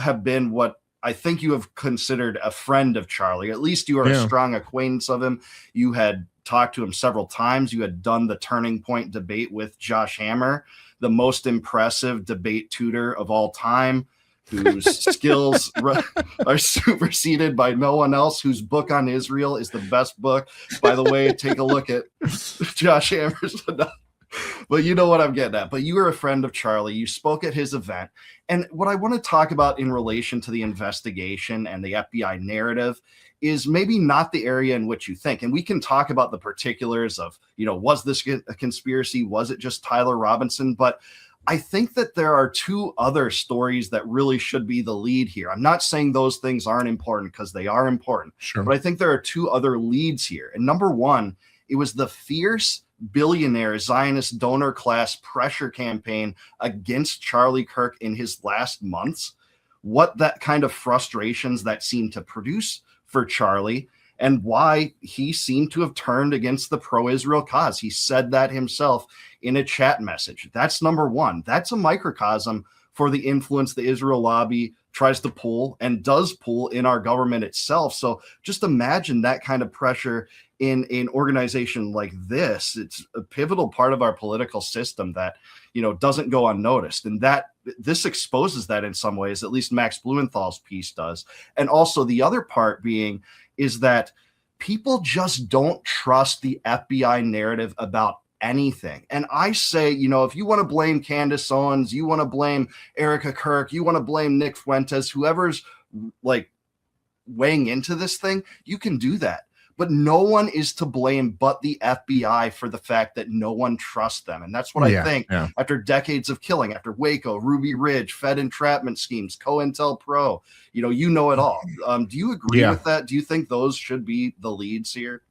have been what I think you have considered a friend of Charlie. At least you are a strong acquaintance of him. You had talked to him several times. You had done the Turning Point debate with Josh Hammer, the most impressive debate tutor of all time, whose skills are superseded by no one else, whose book on Israel is the best book. By the way, take a look at Josh Hammer's. But you know what I'm getting at. But you were a friend of Charlie. You spoke at his event. And what I want to talk about in relation to the investigation and the FBI narrative is maybe not the area in which you think. And we can talk about the particulars of, was this a conspiracy? Was it just Tyler Robinson? But I think that there are two other stories that really should be the lead here. I'm not saying those things aren't important, because they are important. Sure. But I think there are two other leads here. And number one, it was the fierce billionaire Zionist donor class pressure campaign against Charlie Kirk in his last months. What that kind of frustrations that seemed to produce for Charlie, and why he seemed to have turned against the pro-Israel cause. He said that himself in a chat message. That's number one. That's a microcosm for the influence the Israel lobby tries to pull and does pull in our government itself. So just imagine that kind of pressure in an organization like this. It's a pivotal part of our political system that, doesn't go unnoticed. And that this exposes that in some ways, at least Max Blumenthal's piece does. And also the other part being is that people just don't trust the FBI narrative about anything. And I say, if you want to blame Candace Owens, you want to blame Erica Kirk, you want to blame Nick Fuentes, whoever's like weighing into this thing, you can do that. But no one is to blame but the FBI for the fact that no one trusts them. And that's what I think after decades of killing, after Waco, Ruby Ridge, Fed entrapment schemes, COINTELPRO, you know it all. Do you agree with that? Do you think those should be the leads here?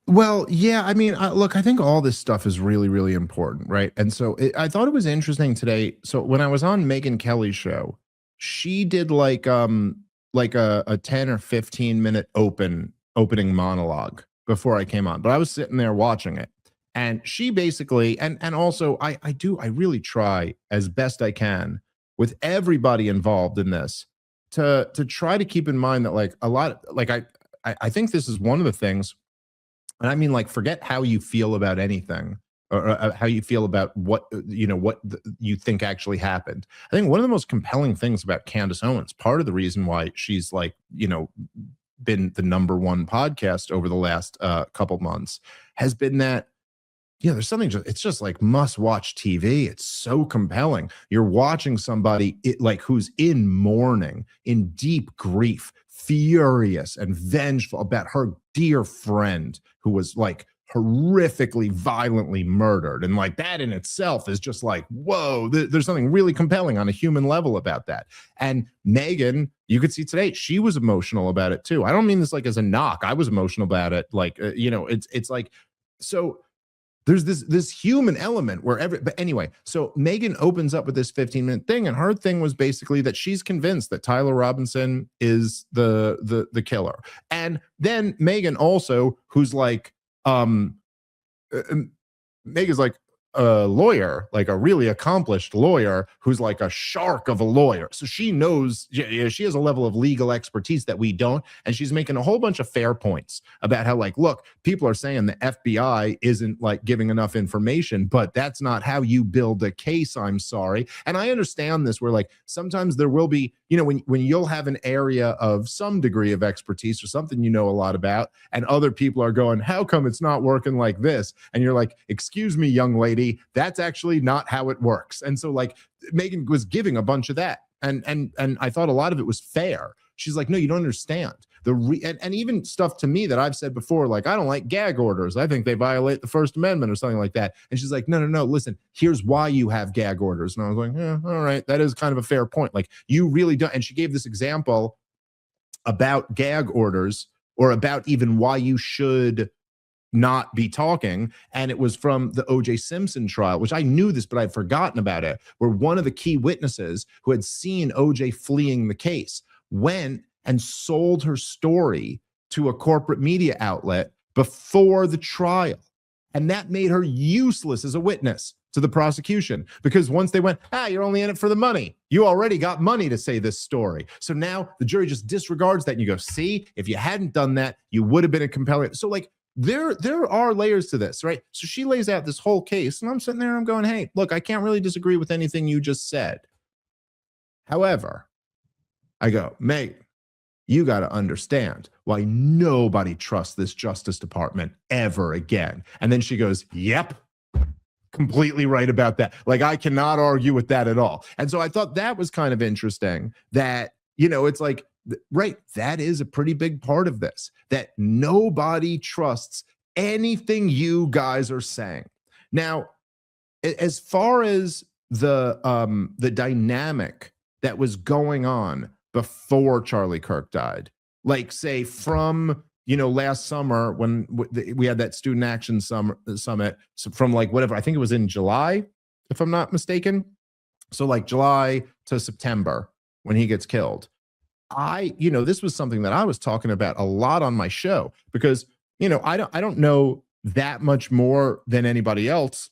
Well, yeah, I mean, look, I think all this stuff is really, really important, right? And so I thought it was interesting today. So when I was on Megyn Kelly's show, she did like a 10 or 15 minute opening monologue before I came on, but I was sitting there watching it, and she basically, and also I really try as best I can with everybody involved in this to try to keep in mind that I think this is one of the things. And I mean, forget how you feel about anything, or how you feel about what you think actually happened. I think one of the most compelling things about Candace Owens, part of the reason why she's been the #1 podcast over the last couple months, has been that there's something it's just like must watch TV. It's so compelling. You're watching somebody who's in mourning, in deep grief, furious and vengeful about her dear friend who was horrifically, violently murdered. And that in itself is just whoa, there's something really compelling on a human level about that. And Megyn, you could see today, she was emotional about it too. I don't mean this as a knock. I was emotional about it. So there's this human element but anyway, so Megyn opens up with this 15-minute thing, and her thing was basically that she's convinced that Tyler Robinson is the killer. And then Megyn also, who's Megyn's a lawyer, a really accomplished lawyer who's a shark of a lawyer. So she knows, she has a level of legal expertise that we don't. And she's making a whole bunch of fair points about how look, people are saying the FBI isn't giving enough information, but that's not how you build a case. I'm sorry. And I understand this where sometimes there will be, when you'll have an area of some degree of expertise or something a lot about, and other people are going, how come it's not working like this? And you're like, excuse me, young lady, that's actually not how it works. And so Megyn was giving a bunch of that, and I thought a lot of it was fair. She's like, no, you don't understand and even stuff to me that I've said before, I don't like gag orders. I think they violate the First Amendment or something like that. And she's like, no, listen, here's why you have gag orders. And I was like, yeah, all right, that is kind of a fair point. You really don't. And she gave this example about gag orders, or about even why you should not be talking. And it was from the O.J. Simpson trial, which I knew this, but I'd forgotten about it, where one of the key witnesses who had seen O.J. fleeing the case went and sold her story to a corporate media outlet before the trial. And that made her useless as a witness to the prosecution, because once they went, you're only in it for the money. You already got money to say this story. So now the jury just disregards that. And you go, see, if you hadn't done that, you would have been a compelling. So like there are layers to this, right? So she lays out this whole case and I'm sitting there and I'm going, hey, look, I can't really disagree with anything you just said. However, I go, Meg, you got to understand why nobody trusts this Justice Department ever again. And then she goes, yep, completely right about that. Like, I cannot argue with that at all. And so I thought that was kind of interesting that, it's like, right, that is a pretty big part of this, that nobody trusts anything you guys are saying. Now, as far as the dynamic that was going on before Charlie Kirk died, like say from last summer when we had that student action summit from like whatever, I think it was in July, if I'm not mistaken. So like July to September when he gets killed. This was something that I was talking about a lot on my show because, I don't know that much more than anybody else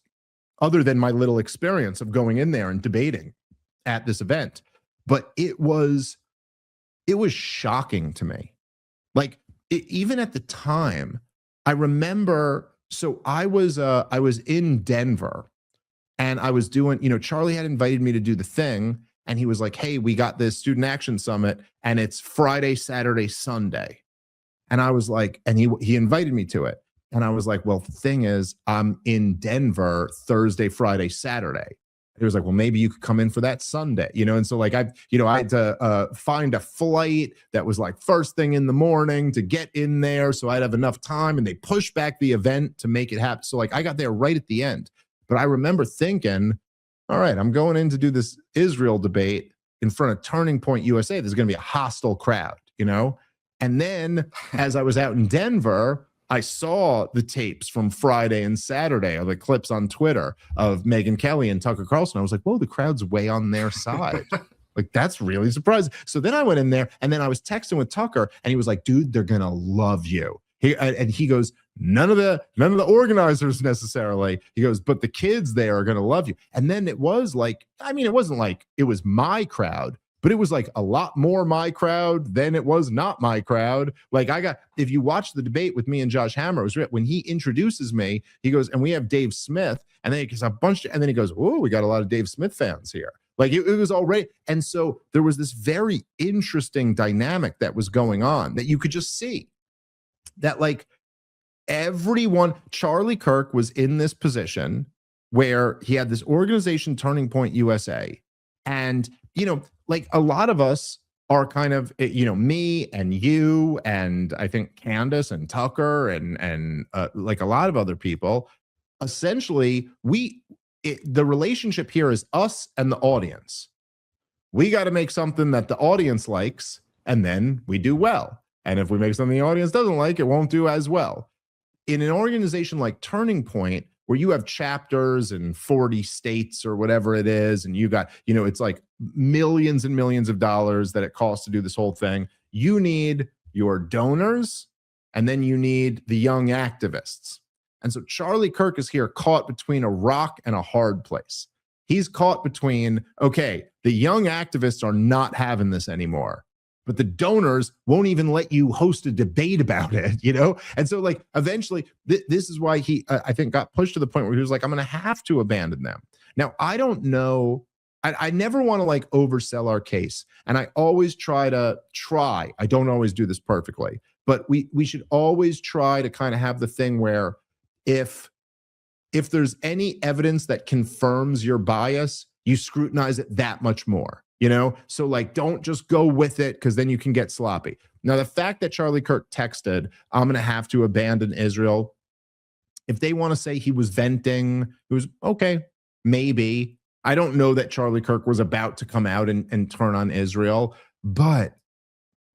other than my little experience of going in there and debating at this event. But it was shocking to me. Like, even at the time, I remember, so I was in Denver and I was doing, Charlie had invited me to do the thing and he was like, hey, we got this student action summit and it's Friday, Saturday, Sunday. And I was like, and he invited me to it. And I was like, well, the thing is, I'm in Denver Thursday, Friday, Saturday. He was like, well, maybe you could come in for that Sunday, and so like I had to find a flight that was like first thing in the morning to get in there so I'd have enough time, and they pushed back the event to make it happen. So like I got there right at the end. But I remember thinking, all right, I'm going in to do this Israel debate in front of Turning Point USA. There's going to be a hostile crowd, And then as I was out in Denver, I saw the tapes from Friday and Saturday, or the clips on Twitter of Megyn Kelly and Tucker Carlson. I was like, whoa, the crowd's way on their side. Like, that's really surprising. So then I went in there and then I was texting with Tucker and he was like, dude, they're going to love you. He goes, none of the organizers necessarily. He goes, but the kids there are going to love you. And then it was like, it wasn't like it was my crowd, but it was like a lot more my crowd than it was not my crowd. Like if you watch the debate with me and Josh Hammer, it was when he introduces me, he goes, and we have Dave Smith, and then he goes and then he goes, oh, we got a lot of Dave Smith fans here. Like it was already. And so there was this very interesting dynamic that was going on that you could just see that like everyone, Charlie Kirk was in this position where he had this organization, Turning Point USA. And, like a lot of us are kind of, me and you, and I think Candace and Tucker and like a lot of other people, essentially the relationship here is us and the audience. We got to make something that the audience likes, and then we do well. And if we make something the audience doesn't like, it won't do as well. In an organization like Turning Point, where you have chapters in 40 states or whatever it is, and you got, it's like millions and millions of dollars that it costs to do this whole thing. You need your donors, and then you need the young activists. And so Charlie Kirk is here caught between a rock and a hard place. He's caught between, okay, the young activists are not having this anymore, but the donors won't even let you host a debate about it, And so like eventually this is why he, I think, got pushed to the point where he was like, I'm going to have to abandon them. Now, I don't know. I never want to like oversell our case. And I always I don't always do this perfectly, but we should always try to kind of have the thing where if there's any evidence that confirms your bias, you scrutinize it that much more. So like, don't just go with it because then you can get sloppy. Now, the fact that Charlie Kirk texted, I'm going to have to abandon Israel. If they want to say he was venting, it was okay, maybe. I don't know that Charlie Kirk was about to come out and turn on Israel, but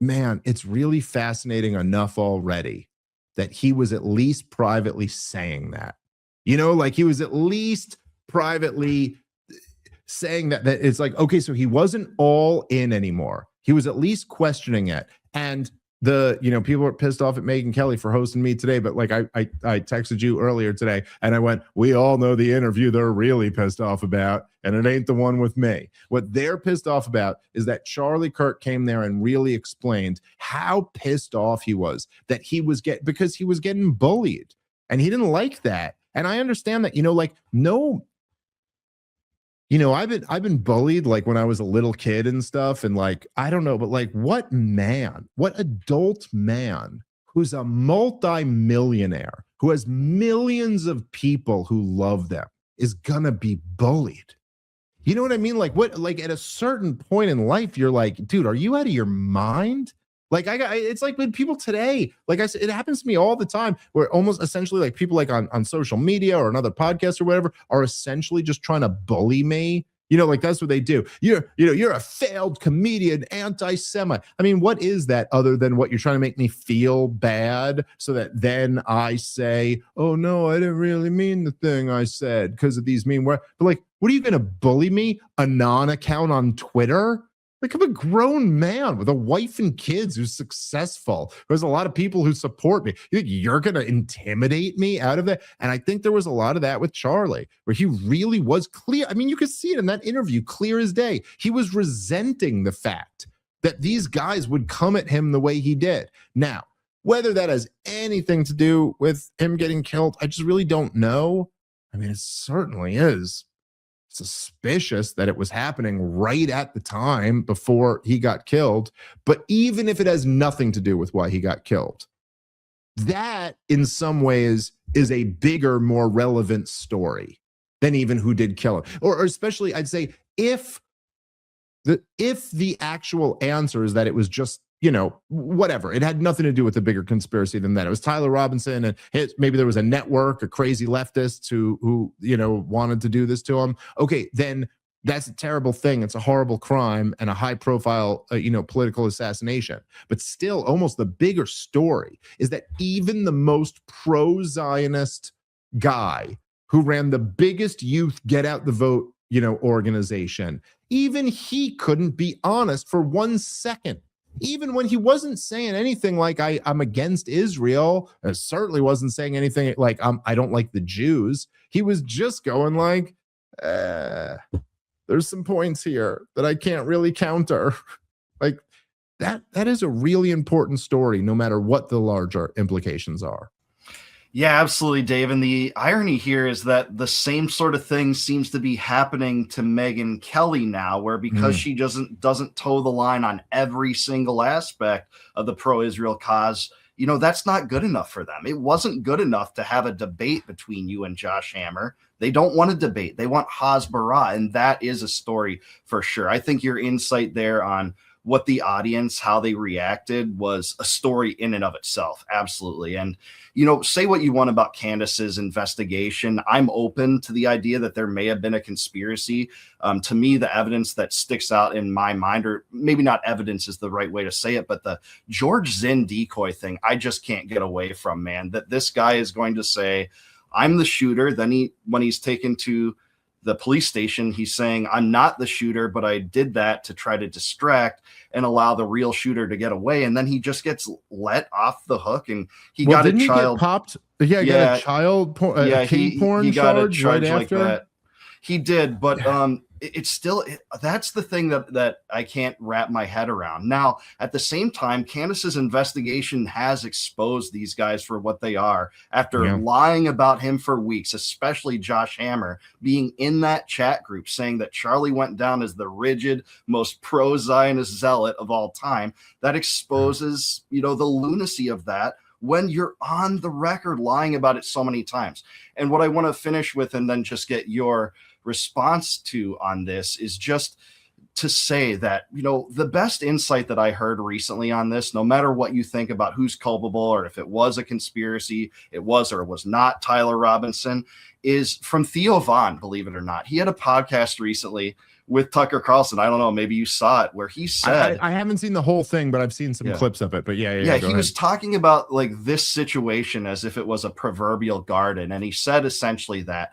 man, it's really fascinating enough already that he was at least privately saying that, like he was at least privately saying that it's like, okay, so he wasn't all in anymore. He was at least questioning it. And people are pissed off at Megyn Kelly for hosting me today, but like I texted you earlier today and I went, we all know the interview they're really pissed off about, and it ain't the one with me. What they're pissed off about is that Charlie Kirk came there and really explained how pissed off he was that because he was getting bullied and he didn't like that. And I understand that, I've been bullied like when I was a little kid and stuff. And like, I don't know, but like what adult man who's a multi-millionaire, who has millions of people who love them is gonna be bullied? You know what I mean? Like at a certain point in life, you're like, dude, are you out of your mind? Like it's like when people today, like I said, it happens to me all the time where almost essentially like people like on social media or another podcast or whatever are essentially just trying to bully me. Like that's what they do. You're a failed comedian, anti-Semite. I mean, what is that other than what you're trying to make me feel bad so that then I say, oh no, I didn't really mean the thing I said because of these mean words. But like, what are you going to bully me? A non-account on Twitter? Like, I'm a grown man with a wife and kids who's successful. There's a lot of people who support me. You think you're going to intimidate me out of that? And I think there was a lot of that with Charlie, where he really was clear. I mean, you could see it in that interview, clear as day. He was resenting the fact that these guys would come at him the way he did. Now, whether that has anything to do with him getting killed, I just really don't know. I mean, it certainly is suspicious that it was happening right at the time before he got killed. But even if it has nothing to do with why he got killed, that in some ways is a bigger, more relevant story than even who did kill him. Or especially, I'd say, if the actual answer is that it was just, whatever, it had nothing to do with a bigger conspiracy than that. It was Tyler Robinson and maybe there was a network of crazy leftists who wanted to do this to him. Okay, then that's a terrible thing. It's a horrible crime and a high profile, political assassination. But still, almost the bigger story is that even the most pro-Zionist guy who ran the biggest youth get out the vote, organization, even he couldn't be honest for 1 second. Even when he wasn't saying anything like I'm against Israel, and certainly wasn't saying anything like I don't like the Jews. He was just going like, there's some points here that I can't really counter. Like that is a really important story, no matter what the larger implications are. Yeah, absolutely, Dave. And the irony here is that the same sort of thing seems to be happening to Megyn Kelly now, where because she doesn't toe the line on every single aspect of the pro-Israel cause, that's not good enough for them. It wasn't good enough to have a debate between you and Josh Hammer. They don't want a debate. They want Hasbara, and that is a story for sure. I think your insight there on what the audience, how they reacted, was a story in and of itself. Absolutely. And, say what you want about Candace's investigation. I'm open to the idea that there may have been a conspiracy. To me, the evidence that sticks out in my mind, or maybe not evidence is the right way to say it, but the George Zinn decoy thing, I just can't get away from, man, that this guy is going to say, I'm the shooter. Then when he's taken to the police station, he's saying, I'm not the shooter, but I did that to try to distract and allow the real shooter to get away. And then he just gets let off the hook, and he got a child popped. Yeah, got a child porn. Yeah, he got a charge right like that. He did, but it's still, that's the thing that I can't wrap my head around. Now, at the same time, Candace's investigation has exposed these guys for what they are after lying about him for weeks, especially Josh Hammer being in that chat group saying that Charlie went down as the rigid, most pro-Zionist zealot of all time. That exposes, the lunacy of that when you're on the record lying about it so many times. And what I want to finish with, and then just get your response to on this, is just to say that, the best insight that I heard recently on this, no matter what you think about who's culpable or if it was a conspiracy, it was or it was not Tyler Robinson, is from Theo Vaughn, believe it or not. He had a podcast recently with Tucker Carlson. I don't know, maybe you saw it, where he said, I haven't seen the whole thing, but I've seen some clips of it. But yeah, he was talking about like this situation as if it was a proverbial garden. And he said essentially that,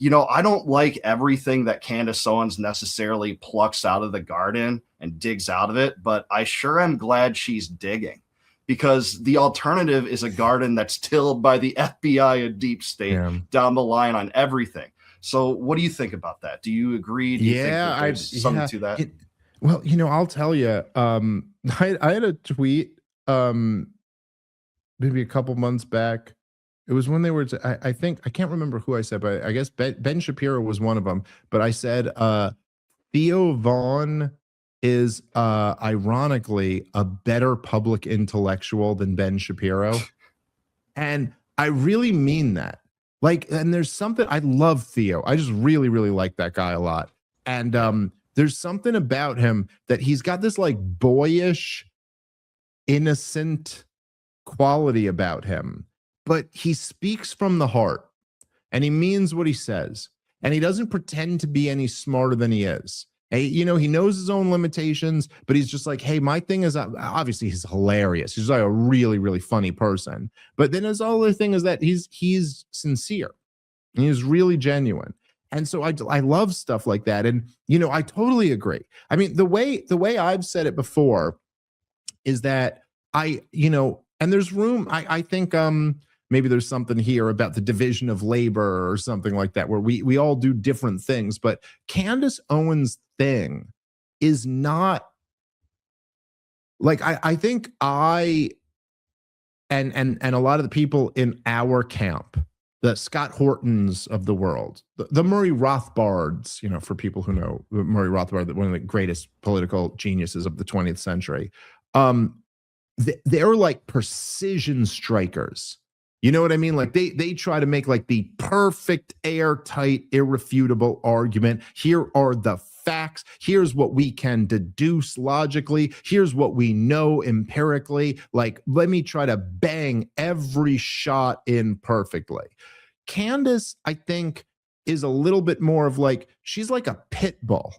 I don't like everything that Candace Owens necessarily plucks out of the garden and digs out of it, but I sure am glad she's digging, because the alternative is a garden that's tilled by the FBI and deep state down the line on everything. So what do you think about that? Do you agree? Do you think that there's something to that? Well, I'll tell you, I had a tweet maybe a couple months back. It was when they were, I think, I can't remember who I said, but I guess Ben Shapiro was one of them. But I said, Theo Vaughn is ironically a better public intellectual than Ben Shapiro. And I really mean that. Like, and there's something, I love Theo. I just really, really like that guy a lot. And there's something about him that he's got this like boyish, innocent quality about him, but he speaks from the heart and he means what he says. And he doesn't pretend to be any smarter than he is. Hey, he knows his own limitations, but he's just like, hey, my thing is, obviously he's hilarious. He's like a really, really funny person. But then his other thing is that he's sincere. And he's really genuine. And so I love stuff like that. And, I totally agree. I mean, the way I've said it before is that and there's room, I think, maybe there's something here about the division of labor or something like that, where we all do different things. But Candace Owens' thing is not like, I think and a lot of the people in our camp, the Scott Hortons of the world, the Murray Rothbards, for people who know Murray Rothbard, one of the greatest political geniuses of the 20th century, they're like precision strikers. You know what I mean? Like they try to make like the perfect, airtight, irrefutable argument. Here are the facts. Here's what we can deduce logically. Here's what we know empirically. Like, let me try to bang every shot in perfectly. Candace, I think, is a little bit more of like, she's like a pit bull.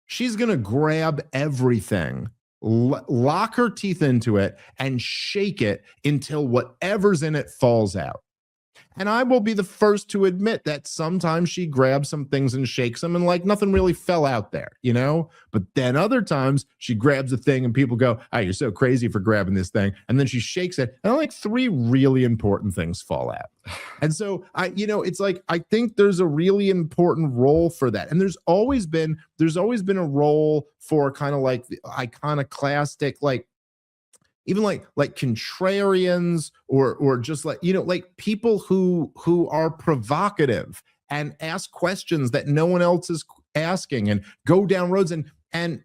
She's going to grab everything, lock her teeth into it, and shake it until whatever's in it falls out. And I will be the first to admit that sometimes she grabs some things and shakes them and like nothing really fell out there, But then other times she grabs a thing and people go, "Oh, you're so crazy for grabbing this thing." And then she shakes it and like 3 really important things fall out. And so it's like, I think there's a really important role for that. And there's always been a role for kind of like the iconoclastic, like, even like contrarians or just like, like people who are provocative and ask questions that no one else is asking and go down roads and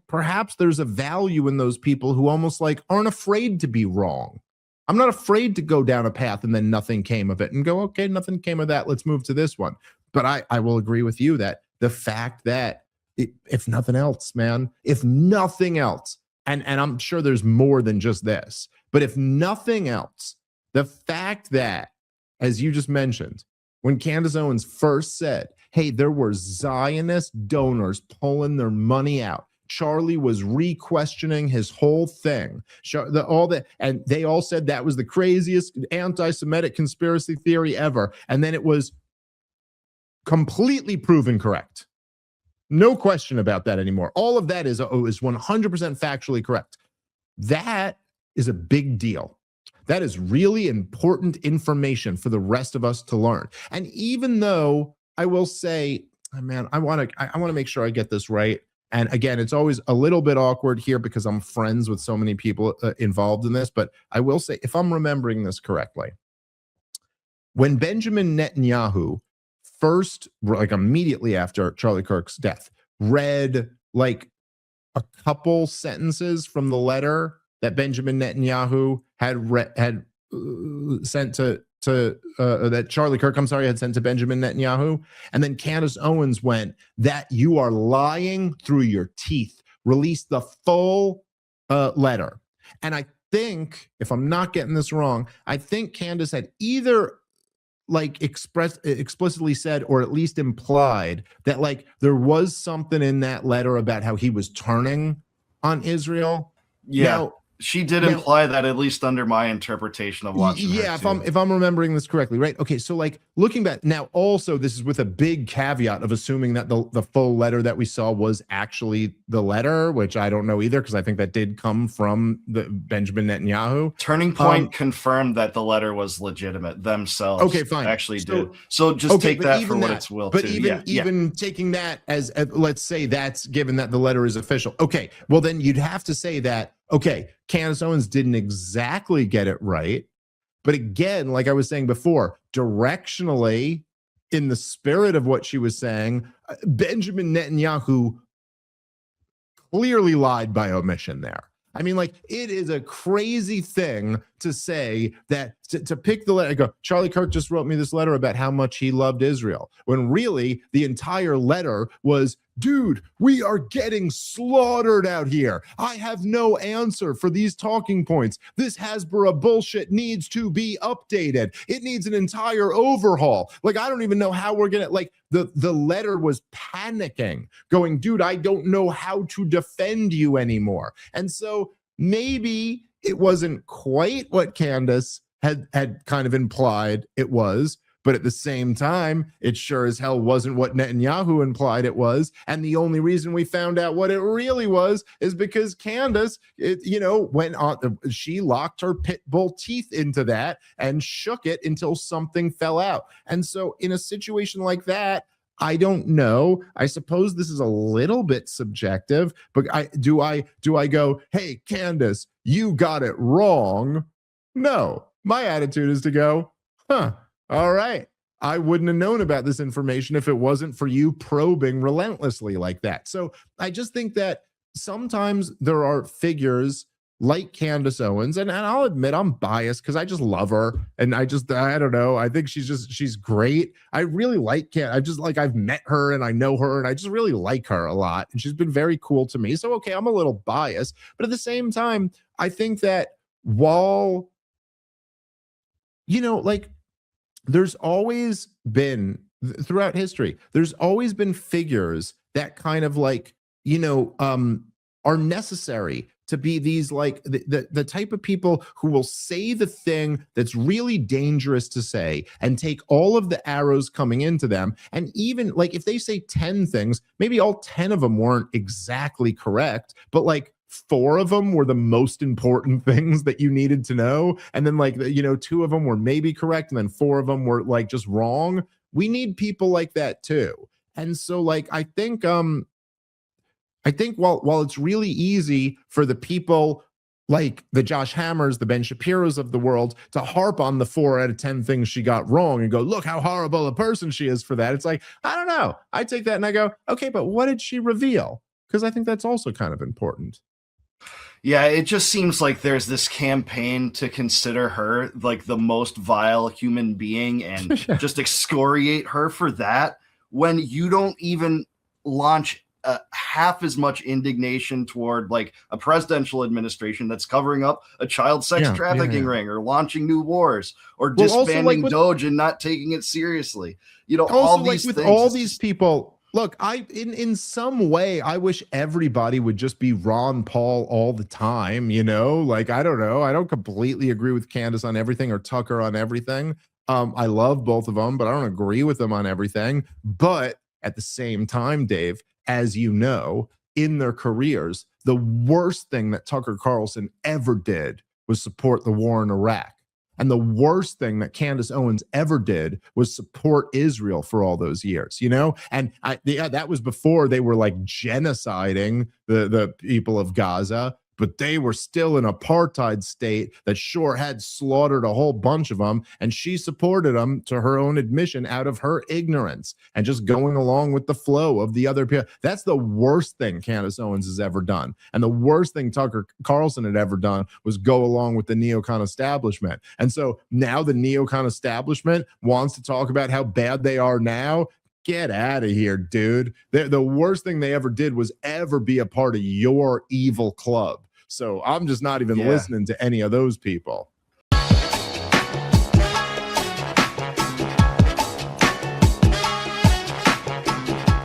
perhaps there's a value in those people who almost like aren't afraid to be wrong. I'm not afraid to go down a path and then nothing came of it and go, okay, nothing came of that. Let's move to this one. But I will agree with you that the fact that if nothing else, and I'm sure there's more than just this, but if nothing else, the fact that, as you just mentioned, when Candace Owens first said, hey, there were Zionist donors pulling their money out, Charlie was re-questioning his whole thing, and they all said that was the craziest anti-Semitic conspiracy theory ever, and then it was completely proven correct. No question about that anymore. All of that is 100% factually correct. That is a big deal. That is really important information for the rest of us to learn. And even though I will say, man, I want to make sure I get this right. And again, it's always a little bit awkward here because I'm friends with so many people involved in this. But I will say, if I'm remembering this correctly, when Benjamin Netanyahu first, like immediately after Charlie Kirk's death, read like a couple sentences from the letter that Benjamin Netanyahu had sent to that Charlie Kirk, had sent to Benjamin Netanyahu, and then Candace Owens went, "That you are lying through your teeth." Released the full letter, and I think, if I'm not getting this wrong, I think Candace had either like explicitly said or at least implied that like there was something in that letter about how he was turning on Israel. Yeah. She did Now, imply that, at least under my interpretation of watching yeah, her if I'm remembering this correctly, right? Okay, so like looking back now, also this is with a big caveat of assuming that the full letter that we saw was actually the letter, which I don't know either, because I think that did come from the Benjamin Netanyahu. Turning Point confirmed that the letter was legitimate themselves. Okay, fine. Actually did. So just take that for what it's will. But too. even taking that as let's say that's given that the letter is official. Okay, well then you'd have to say that, okay, Candace Owens didn't exactly get it right. But again, like I was saying before, directionally, in the spirit of what she was saying, Benjamin Netanyahu clearly lied by omission there. I mean, like, it is a crazy thing to say that to pick the letter, go, Charlie Kirk just wrote me this letter about how much he loved Israel, when really the entire letter was, dude, we are getting slaughtered out here. I have no answer for these talking points. This Hasbara bullshit needs to be updated. It needs an entire overhaul. Like, I don't even know how we're gonna, like, the letter was panicking, going, dude, I don't know how to defend you anymore. And so maybe it wasn't quite what Candace had kind of implied it was, but at the same time, it sure as hell wasn't what Netanyahu implied it was. And the only reason we found out what it really was is because Candace, went on, she locked her pit bull teeth into that and shook it until something fell out. And so in a situation like that, I don't know. I suppose this is a little bit subjective, but do I go, hey, Candace, you got it wrong? No, my attitude is to go, all right. I wouldn't have known about this information if it wasn't for you probing relentlessly like that. So I just think that sometimes there are figures like Candace Owens, and I'll admit I'm biased because I just love her, and I don't know. I think she's great. I really like I've met her and I know her, and I just really like her a lot, and she's been very cool to me. So okay, I'm a little biased, but at the same time, I think that while there's always been throughout history, there's always been figures that kind of are necessary to be these the type of people who will say the thing that's really dangerous to say and take all of the arrows coming into them. And even if they say 10 things, maybe all 10 of them weren't exactly correct, but 4 of them were the most important things that you needed to know. And then 2 of them were maybe correct. And then 4 of them were just wrong. We need people like that too. And so I think while it's really easy for the people like the Josh Hammers, the Ben Shapiros of the world to harp on the 4 out of 10 things she got wrong and go, look how horrible a person she is for that. It's I don't know. I take that and I go, okay, but what did she reveal? Because I think that's also kind of important. Yeah, it just seems like there's this campaign to consider her the most vile human being and just excoriate her for that, when you don't even launch half as much indignation toward a presidential administration that's covering up a child sex trafficking ring, or launching new wars, or disbanding Doge and not taking it seriously. All these things. All these people. Look, in some way, I wish everybody would just be Ron Paul all the time. I don't know. I don't completely agree with Candace on everything or Tucker on everything. I love both of them, but I don't agree with them on everything. But at the same time, Dave, as you know, in their careers, the worst thing that Tucker Carlson ever did was support the war in Iraq. And the worst thing that Candace Owens ever did was support Israel for all those years, And that was before they were genociding the people of Gaza, but they were still an apartheid state that sure had slaughtered a whole bunch of them. And she supported them, to her own admission, out of her ignorance and just going along with the flow of the other people. That's the worst thing Candace Owens has ever done. And the worst thing Tucker Carlson had ever done was go along with the neocon establishment. And so now the neocon establishment wants to talk about how bad they are now. Get out of here, dude. The worst thing they ever did was ever be a part of your evil club. So I'm just not even listening to any of those people.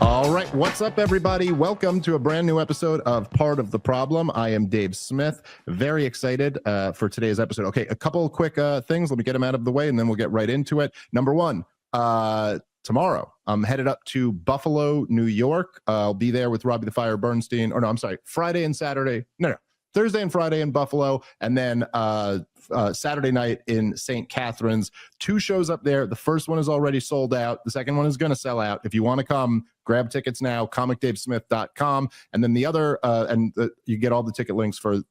All right. What's up, everybody? Welcome to a brand new episode of Part of the Problem. I am Dave Smith. Very excited for today's episode. Okay, a couple quick things. Let me get them out of the way, and then we'll get right into it. Number one, tomorrow, I'm headed up to Buffalo, New York. I'll be there with Robbie the Fire Bernstein. Or no, I'm sorry, Friday and Saturday. No. Thursday and Friday in Buffalo, and then Saturday night in St. Catharines. 2 shows up there. The first one is already sold out. The second one is going to sell out. If you want to come, grab tickets now, comicdavesmith.com. And then the other, you get all the ticket links for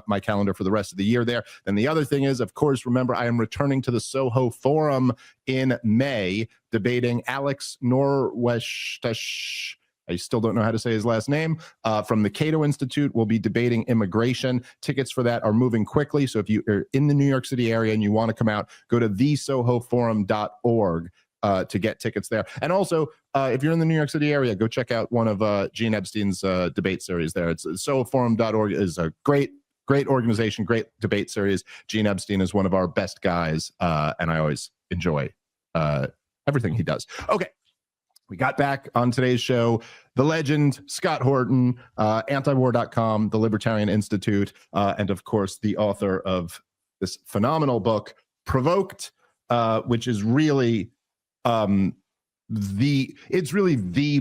my calendar for the rest of the year there. Then the other thing is, of course, remember, I am returning to the Soho Forum in May, debating Alex Norwestesh. I still don't know how to say his last name, from the Cato Institute. We'll be debating immigration. Tickets for that are moving quickly. So if you are in the New York City area and you want to come out, go to thesohoforum.org to get tickets there. And also, if you're in the New York City area, go check out one of Gene Epstein's debate series there. It's sohoforum.org is a great organization, great debate series. Gene Epstein is one of our best guys, and I always enjoy everything he does. Okay. We got back on today's show, the legend, Scott Horton, antiwar.com, the Libertarian Institute, and of course, the author of this phenomenal book, Provoked, which is really the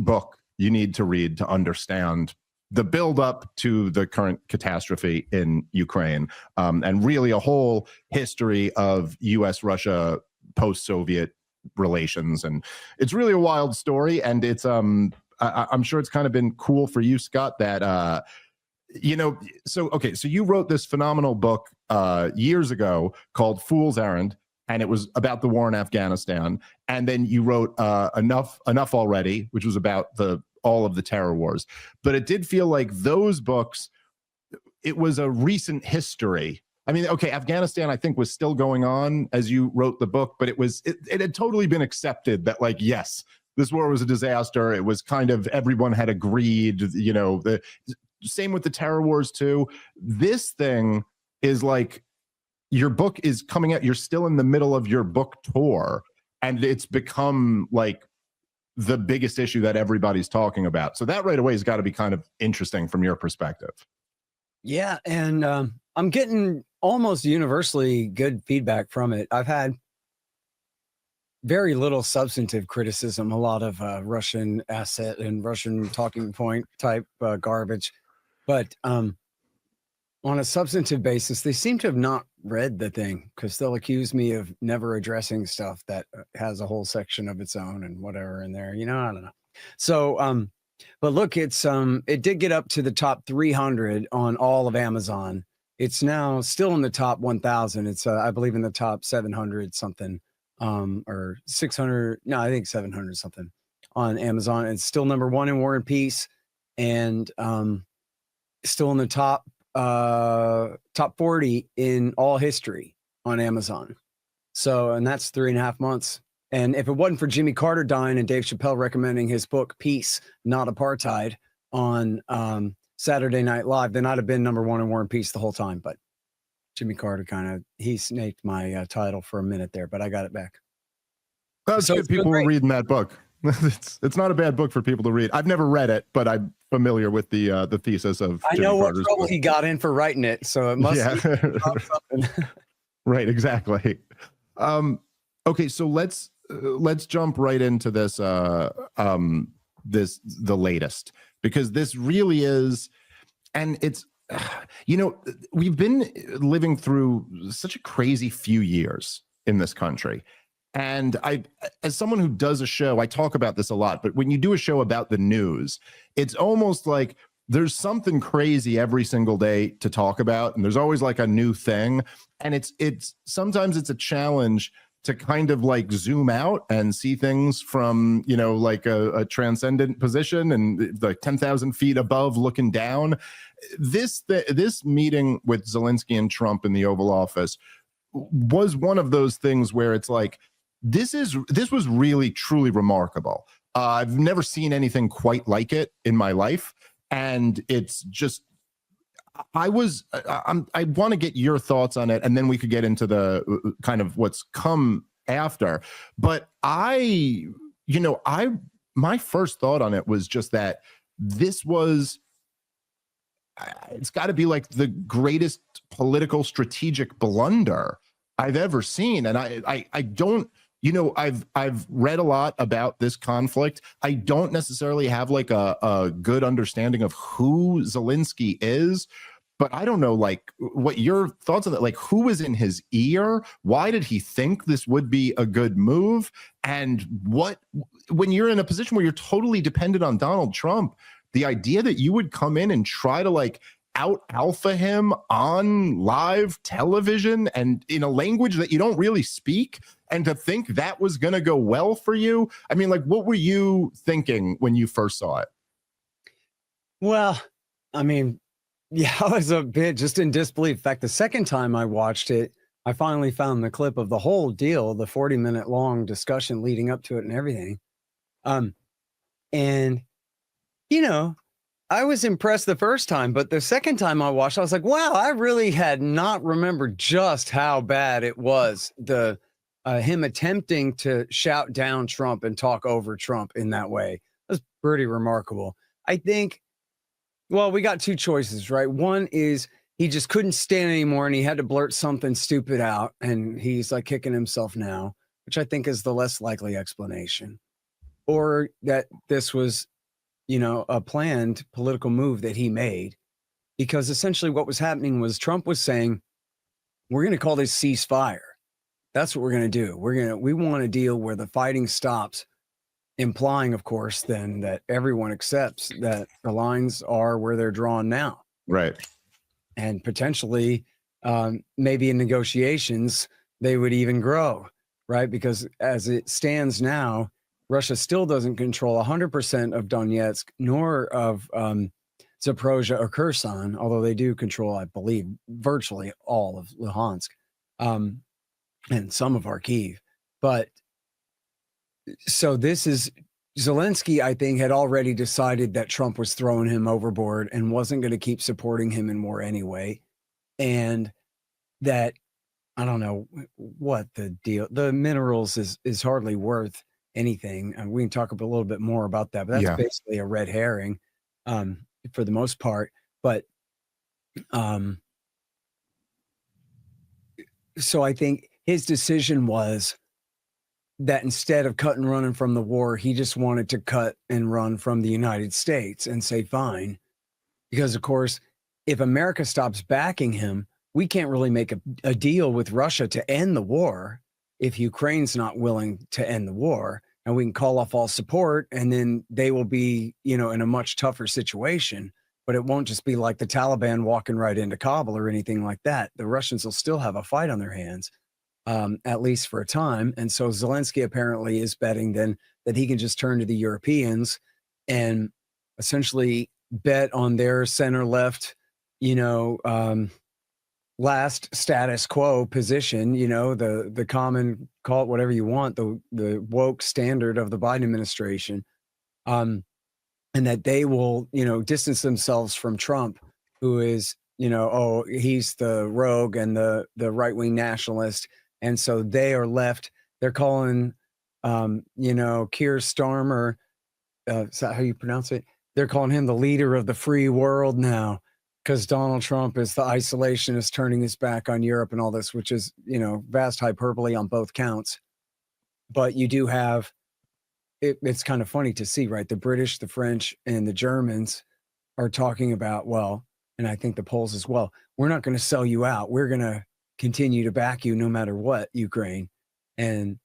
book you need to read to understand the buildup to the current catastrophe in Ukraine, and really a whole history of U.S.-Russia post-Soviet relations. And it's really a wild story, and it's I'm sure it's kind of been cool for you, Scott, that so you wrote this phenomenal book years ago called Fool's Errand, and it was about the war in Afghanistan. And then you wrote Enough Already, which was about all of the terror wars. But it did feel like those books, it was a recent history. I mean, okay, Afghanistan, I think, was still going on as you wrote the book, but it had totally been accepted that, like, yes, this war was a disaster. It was kind of, everyone had agreed, the same with the terror wars too. This thing is like, your book is coming out, you're still in the middle of your book tour, and it's become like the biggest issue that everybody's talking about. So that right away has got to be kind of interesting from your perspective. Yeah, and I'm getting almost universally good feedback from it. I've had very little substantive criticism, a lot of Russian asset and Russian talking point type garbage. But on a substantive basis, they seem to have not read the thing, because they'll accuse me of never addressing stuff that has a whole section of its own and whatever in there. I don't know. So, but look, it did get up to the top 300 on all of Amazon. It's now still in the top 1,000. It's, I believe, in the top 700 something, or 600. No, I think 700 something on Amazon. It's still #1 in War and Peace, and still in the top 40 in all history on Amazon. So, and that's 3.5 months. And if it wasn't for Jimmy Carter dying and Dave Chappelle recommending his book, Peace, Not Apartheid, on Saturday Night Live, then I'd have been #1 in War and Peace the whole time. But Jimmy Carter he snaked my title for a minute there, but I got it back. That's good. People were reading that book. It's not a bad book for people to read. I've never read it, but I'm familiar with the thesis of I Jimmy know Carter's what trouble book. he got in for writing it, so it must be something. Right, exactly. Okay, so let's jump right into this the latest, because this really is, and it's we've been living through such a crazy few years in this country. And as someone who does a show, I talk about this a lot, but when you do a show about the news, it's almost like there's something crazy every single day to talk about. And there's always like a new thing. And it's sometimes it's a challenge to kind of like zoom out and see things from, like a transcendent position and like 10,000 feet above looking down. This meeting with Zelensky and Trump in the Oval Office was one of those things where it's like, this was really, truly remarkable. I've never seen anything quite like it in my life. And it's just, I want to get your thoughts on it, and then we could get into the kind of what's come after. But I my first thought on it was just that this was, it's got to be like the greatest political strategic blunder I've ever seen. And I don't, you know, I've read a lot about this conflict. I don't necessarily have like a good understanding of who Zelensky is, but I don't know, like, what your thoughts on that? Like, who was in his ear? Why did he think this would be a good move? And what, when you're in a position where you're totally dependent on Donald Trump, the idea that you would come in and try to like out alpha him on live television and in a language that you don't really speak, and to think that was going to go well for you. I mean, like, what were you thinking when you first saw it? Well, I mean, yeah, I was a bit just in disbelief. In fact, the second time I watched it, I finally found the clip of the whole deal, the 40-minute long discussion leading up to it and everything. And, you know, I was impressed the first time, but the second time I watched, I was like, wow, I really had not remembered just how bad it was. Him attempting to shout down Trump and talk over Trump in that way. It was pretty remarkable. I think, well, we got two choices, right? One is he just couldn't stand anymore and he had to blurt something stupid out and he's like kicking himself now, which I think is the less likely explanation. Or that this was, you know, a planned political move that he made, because essentially what was happening was Trump was saying, we're going to call this ceasefire. That's what we're going to do. We want a deal where the fighting stops, implying, of course, then that everyone accepts that the lines are where they're drawn now. Right. And potentially, maybe in negotiations, they would even grow, right? Because as it stands now, Russia still doesn't control 100% of Donetsk, nor of Zaporozhye or Kherson, although they do control, I believe, virtually all of Luhansk and some of Kharkiv. But so this is, Zelensky, I think, had already decided that Trump was throwing him overboard and wasn't going to keep supporting him in war anyway. And that, I don't know what the deal, the minerals is hardly worth anything. And we can talk a little bit more about that, but that's basically a red herring for the most part. But so I think his decision was that instead of cut and running from the war, he just wanted to cut and run from the United States and say, fine. Because, of course, if America stops backing him, we can't really make a deal with Russia to end the war if Ukraine's not willing to end the war. And we can call off all support, and then they will be, you know, in a much tougher situation. But it won't just be like the Taliban walking right into Kabul or anything like that. The Russians will still have a fight on their hands, at least for a time. And so Zelensky apparently is betting then that he can just turn to the Europeans and essentially bet on their center left, you know, last status quo position, you know, the common, call it whatever you want, the woke standard of the Biden administration, and that they will, you know, distance themselves from Trump, who is, you know, oh, he's the rogue and the right-wing nationalist. And so they are left, they're calling, you know, Keir Starmer, is that how you pronounce it? They're calling him the leader of the free world now, because Donald Trump is the isolationist turning his back on Europe and all this, which is, you know, vast hyperbole on both counts. But you do have, it's kind of funny to see, right? The British, the French, and the Germans are talking about, well, and I think the Poles as well, we're not going to sell you out. We're going to continue to back you no matter what, Ukraine. And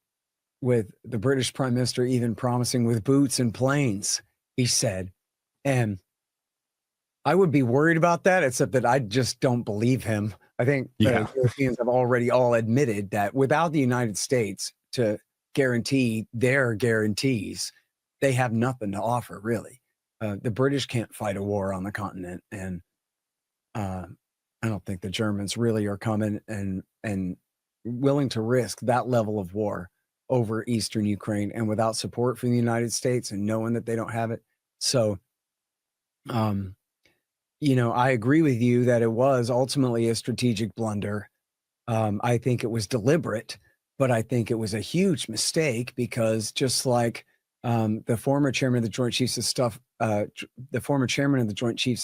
with the British Prime Minister even promising with boots and planes, he said. And I would be worried about that, except that I just don't believe him. I think the Europeans have already all admitted that without the United States to guarantee their guarantees, they have nothing to offer, really. The British can't fight a war on the continent, and I don't think the Germans really are coming and willing to risk that level of war over Eastern Ukraine, and without support from the United States and knowing that they don't have it. So, you know, I agree with you that it was ultimately a strategic blunder. I think it was deliberate, but I think it was a huge mistake because just like the former chairman of the Joint Chiefs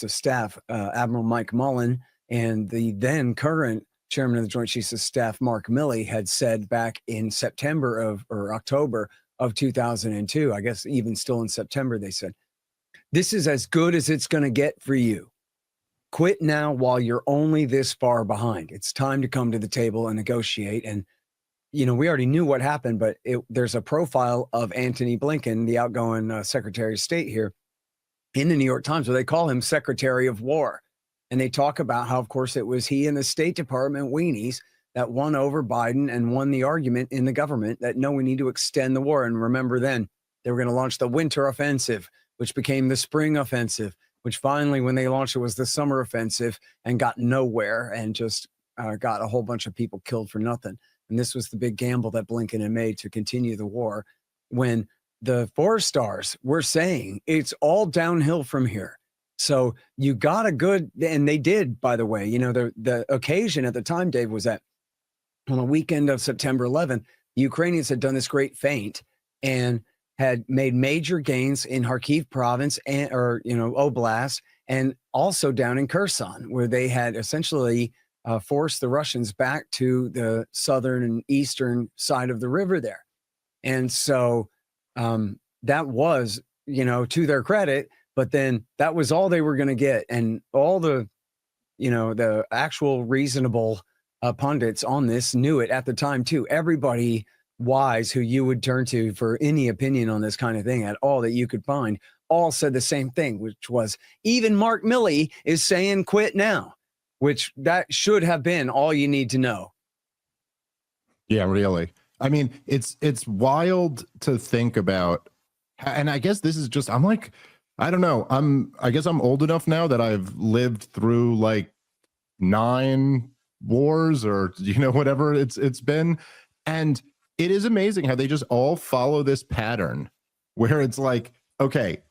of Staff, Admiral Mike Mullen, and the then current chairman of the Joint Chiefs of Staff, Mark Milley, had said back in October of 2002, I guess even still in September, they said, this is as good as it's going to get for you. Quit now while you're only this far behind. It's time to come to the table and negotiate. And, we already knew what happened, but there's a profile of Antony Blinken, the outgoing Secretary of State here, in the New York Times, where they call him Secretary of War. And they talk about how, of course, it was he and the State Department weenies that won over Biden and won the argument in the government that, no, we need to extend the war. And remember then, they were going to launch the winter offensive, which became the spring offensive, which finally, when they launched it, was the summer offensive and got nowhere and just got a whole bunch of people killed for nothing. And this was the big gamble that Blinken had made to continue the war, when the four stars were saying it's all downhill from here. So you got a good, and they did, by the way, the occasion at the time, Dave, was that on the weekend of September 11th, the Ukrainians had done this great feint and had made major gains in Kharkiv province Oblast, and also down in Kherson, where they had essentially forced the Russians back to the southern and eastern side of the river there. And so that was, to their credit, but then that was all they were going to get. And all the actual reasonable pundits on this knew it at the time too. Everybody wise who you would turn to for any opinion on this kind of thing at all that you could find, all said the same thing, which was, even Mark Milley is saying quit now, which that should have been all you need to know. Yeah, really. I mean, it's wild to think about. And I guess this is just, I'm like, I don't know. I guess I'm old enough now that I've lived through like 9 wars or, whatever it's been. And it is amazing how they just all follow this pattern where it's like, okay,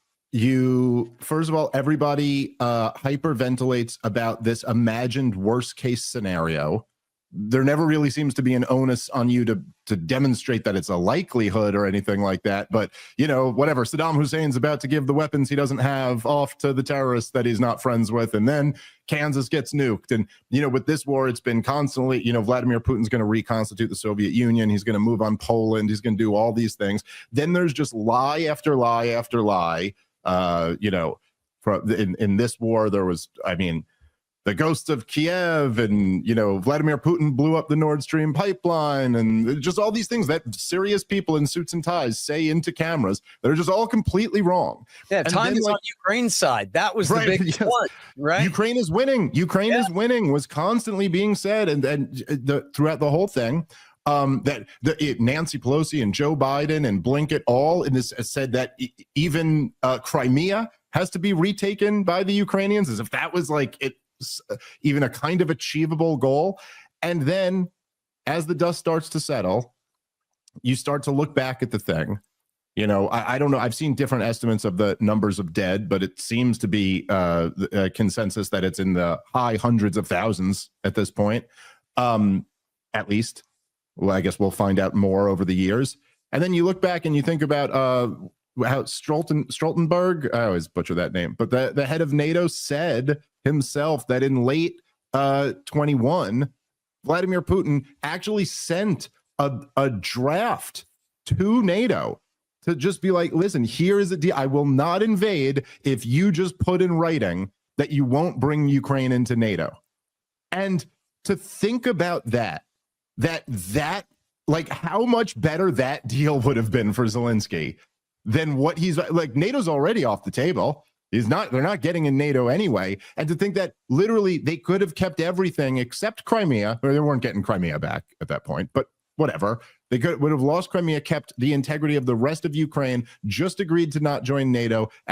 first of all, everybody hyperventilates about this imagined worst case scenario. There never really seems to be an onus on you to demonstrate that it's a likelihood or anything like that. But, whatever, Saddam Hussein's about to give the weapons he doesn't have off to the terrorists that he's not friends with. And then Kansas gets nuked. And, with this war, it's been constantly, Vladimir Putin's going to reconstitute the Soviet Union. He's going to move on Poland. He's going to do all these things. Then there's just lie after lie after lie. In this war, there was, the ghosts of Kiev, and Vladimir Putin blew up the Nord Stream pipeline, and just all these things that serious people in suits and ties say into cameras. They're just all completely wroughout. Yeah, time is on Ukraine's side. That was the big one, right? Ukraine is winning. Ukraine is winning was constantly being said, and throughout the whole thing. Nancy Pelosi and Joe Biden and Blinken all in this said that even Crimea has to be retaken by the Ukrainians, as if that was like it. Even a kind of achievable goal. And then as the dust starts to settle, you start to look back at the thing. I don't know. I've seen different estimates of the numbers of dead, but it seems to be a consensus that it's in the high hundreds of thousands at this point, at least. Well, I guess we'll find out more over the years. And then you look back and you think about how Stoltenberg, I always butcher that name, but the head of NATO said himself that in late 21, Vladimir Putin actually sent a draft to NATO to just be like, listen, here is the deal. I will not invade if you just put in writing that you won't bring Ukraine into NATO. And to think about that like how much better that deal would have been for Zelensky than what he's like. NATO's already off the table. They're not getting in NATO anyway. And to think that literally they could have kept everything except Crimea, or they weren't getting Crimea back at that point, but whatever. They would have lost Crimea, kept the integrity of the rest of Ukraine, just agreed to not join NATO.